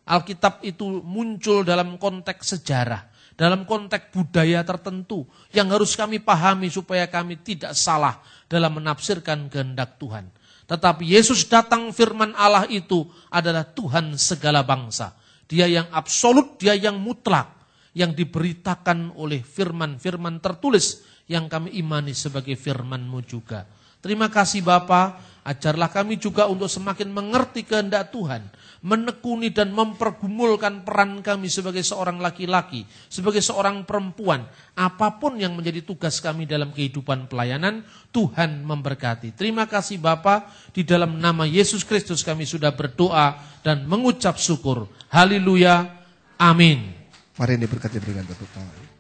Alkitab itu muncul dalam konteks sejarah, dalam konteks budaya tertentu yang harus kami pahami supaya kami tidak salah dalam menafsirkan kehendak Tuhan. Tetapi Yesus datang, firman Allah itu adalah Tuhan segala bangsa. Dia yang absolut, dia yang mutlak, yang diberitakan oleh firman-firman tertulis yang kami imani sebagai firman-Mu juga. Terima kasih Bapa, ajarlah kami juga untuk semakin mengerti kehendak Tuhan, menekuni dan mempergumulkan peran kami sebagai seorang laki-laki, sebagai seorang perempuan. Apapun yang menjadi tugas kami dalam kehidupan pelayanan, Tuhan memberkati. Terima kasih Bapa, di dalam nama Yesus Kristus kami sudah berdoa dan mengucap syukur. Haleluya, amin. Mari diberkati dengan tepuk tangan.